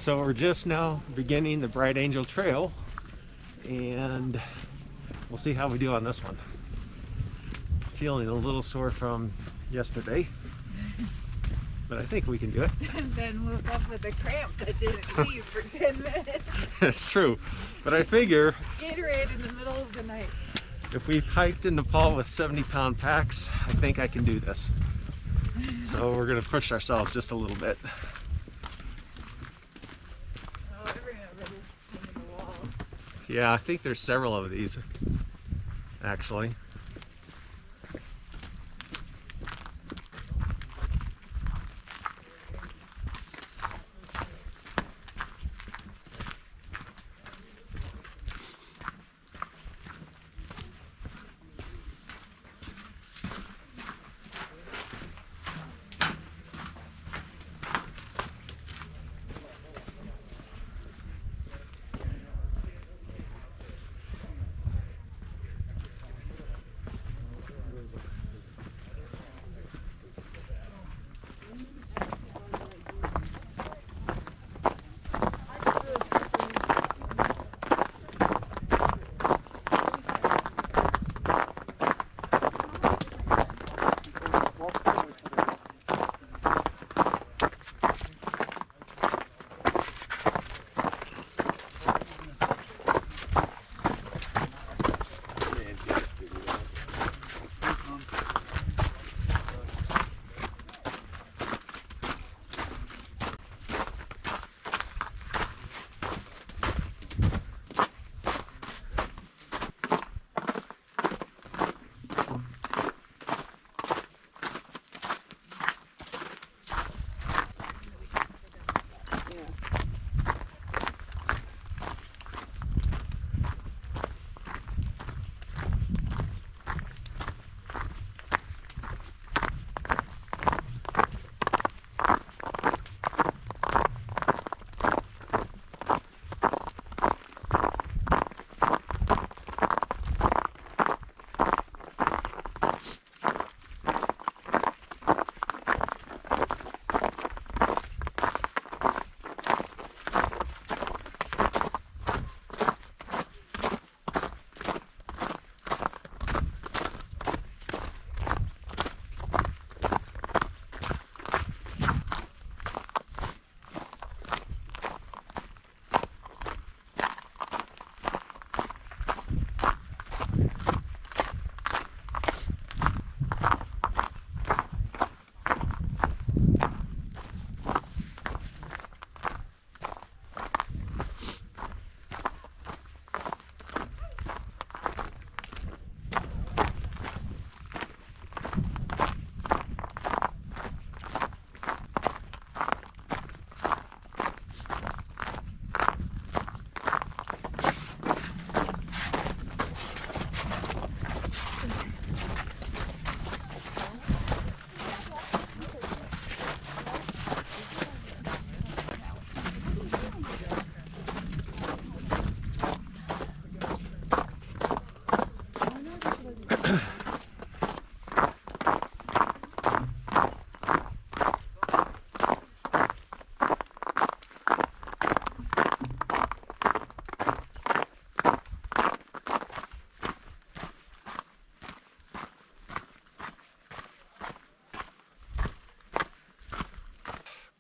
So we're just now beginning the Bright Angel Trail, and we'll see how we do on this one. Feeling a little sore from yesterday, but I think we can do it. And then woke up with a cramp that didn't leave for 10 minutes. That's true, but I figure Gatorade in the middle of the night. if we've hiked in Nepal with 70-pound packs, I think I can do this. So we're gonna push ourselves just a little bit. Oh, I remember this thing in the wall. Yeah, I think there's several of these, actually.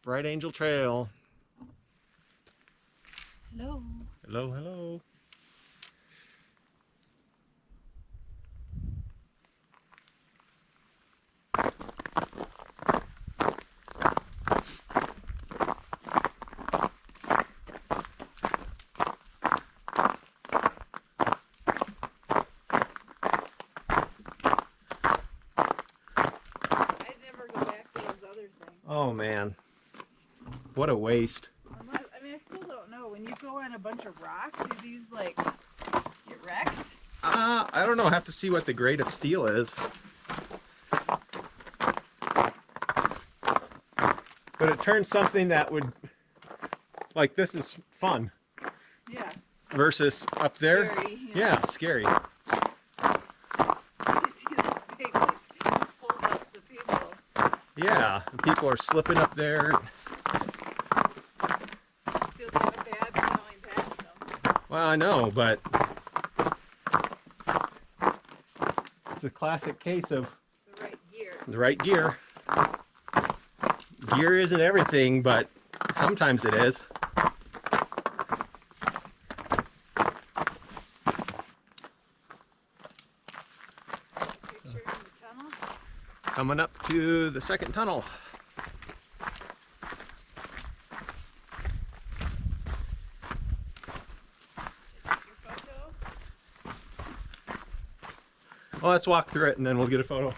Bright Angel Trail. Hello. Hello, hello. I'd never go back to those other things. Oh man, what a waste. Unless, I mean, I still don't know. When you go on a bunch of rocks, do these like get wrecked? I don't know, I have to see what the grade of steel is. But it turns something that would, like this is fun. Yeah. Versus up there. Scary, yeah, scary. You see this big like hold up to people. Yeah, and people are slipping up there. Well, I know, but it's a classic case of The right gear. the right gear. Gear isn't everything, but sometimes it is. Picture in the tunnel. Coming up to the second tunnel. Take your photo. Well, let's walk through it and then we'll get a photo.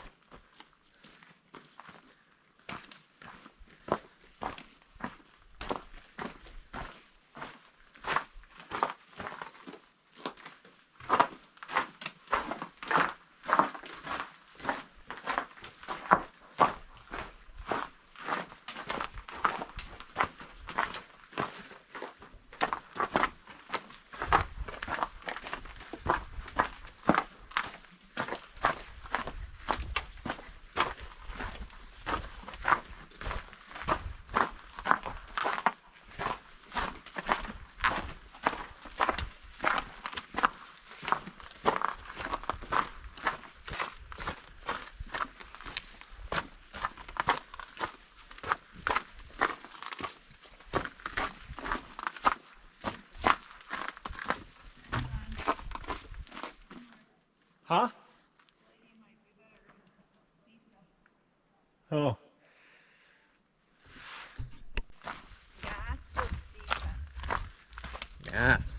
Huh? Oh. Gas looks decent. Yes.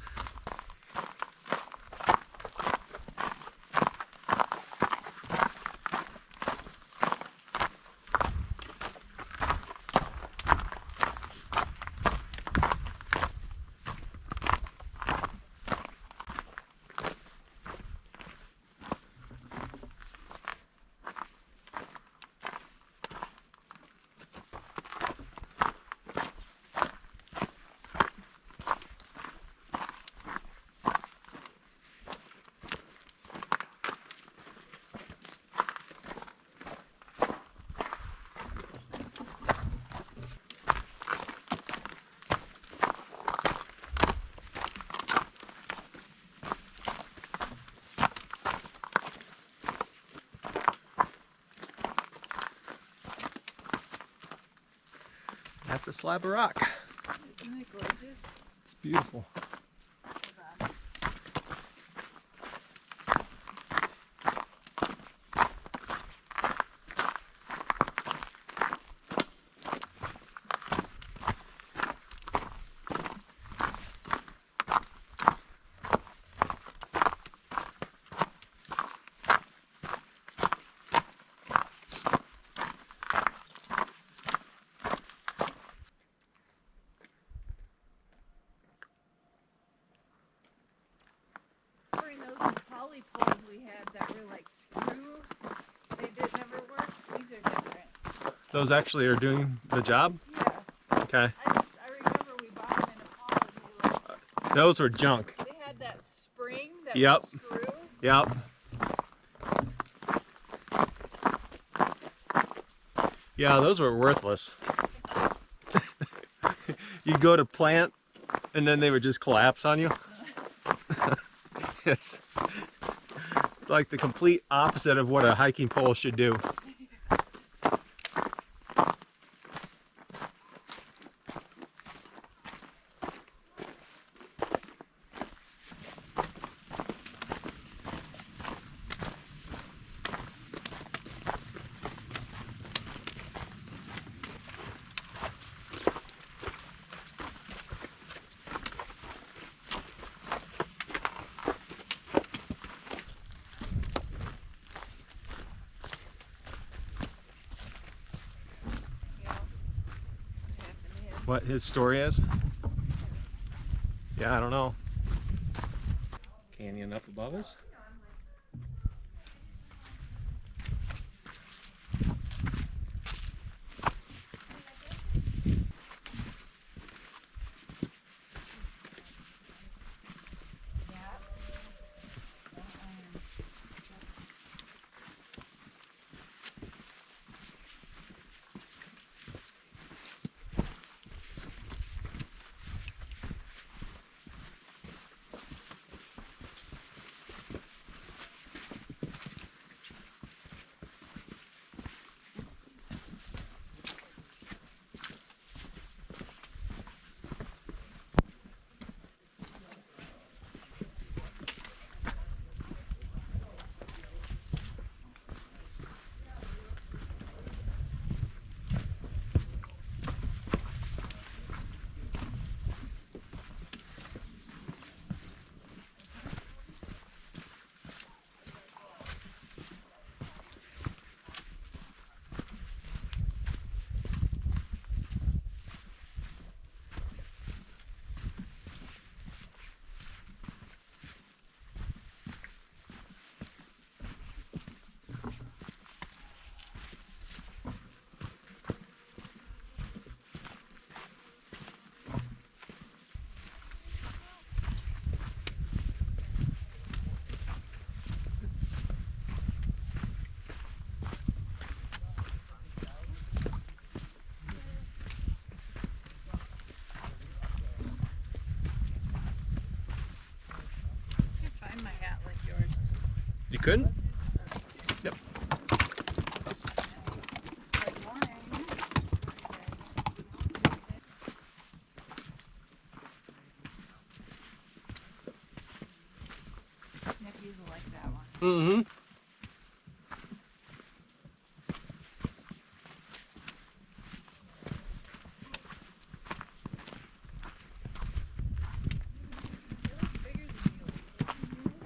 That's a slab of rock. Isn't it gorgeous? It's beautiful. Hold on. During those poly poles we had that were like screw, they did never work. These are different. Those actually are doing the job? Yeah. Okay. I remember we bought them in a pod and they like Those were junk. they had that spring that Yep. would screw. Yep. Yeah, those were worthless. You go to plant and then they would just collapse on you. it's, it's like the complete opposite of what a hiking pole should do. What his story is? Yeah, I don't know. Canyon up above us? You couldn't? Yep. Good morning. Nephews will like that one. Mm-hmm. They look bigger than mules.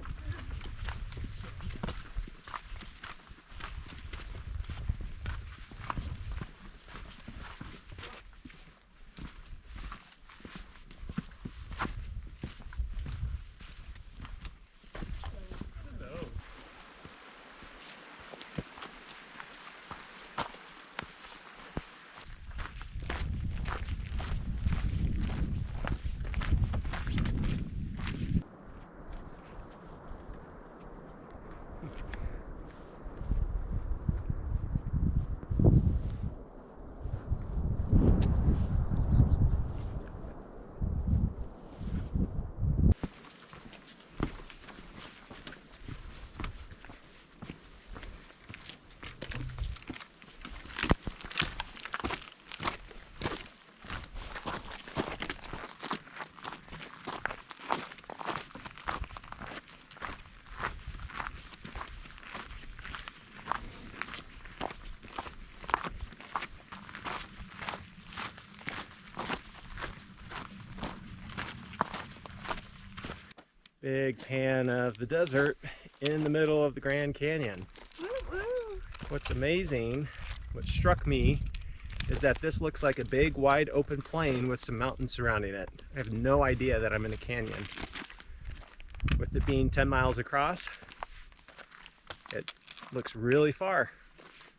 Big pan of the desert in the middle of the Grand Canyon. Woo woo. What's amazing, what struck me, is that this looks like a big wide open plain with some mountains surrounding it. I have no idea that I'm in a canyon. With it being 10 miles across, it looks really far.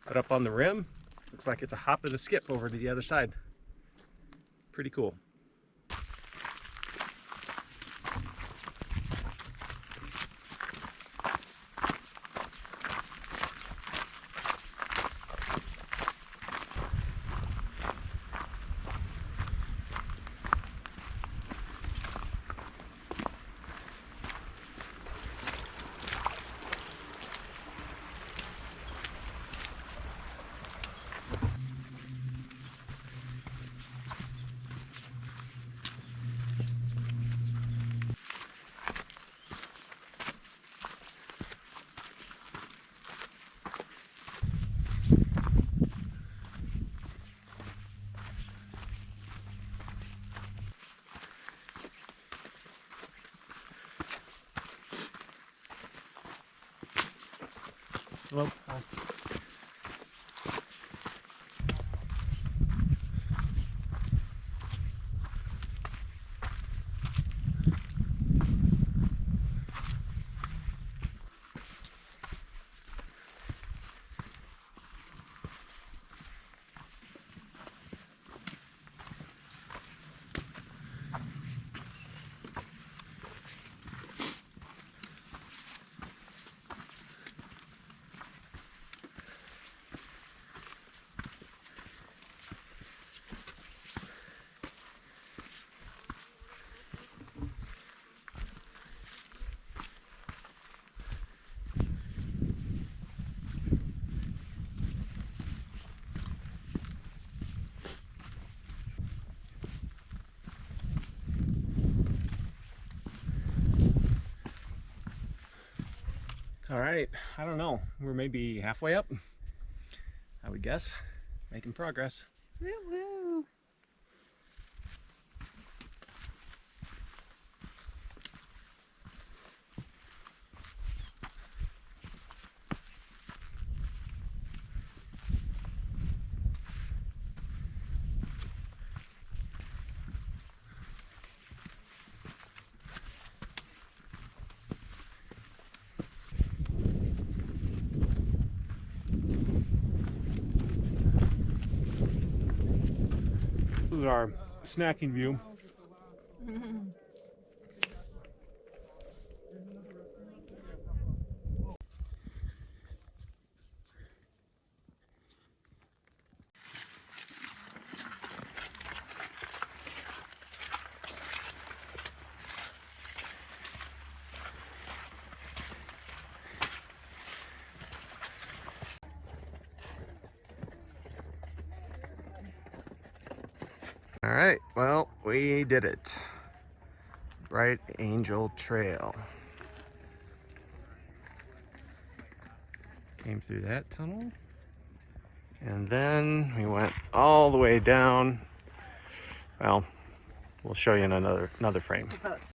But up on the rim, looks like it's a hop and a skip over to the other side. Pretty cool. Well, all right, I don't know. We're maybe halfway up, I would guess. Making progress. Woo woo. This is our snacking view. All right, well, we did it. Bright Angel Trail. Came through that tunnel. And then we went all the way down. Well, we'll show you in another frame. It's about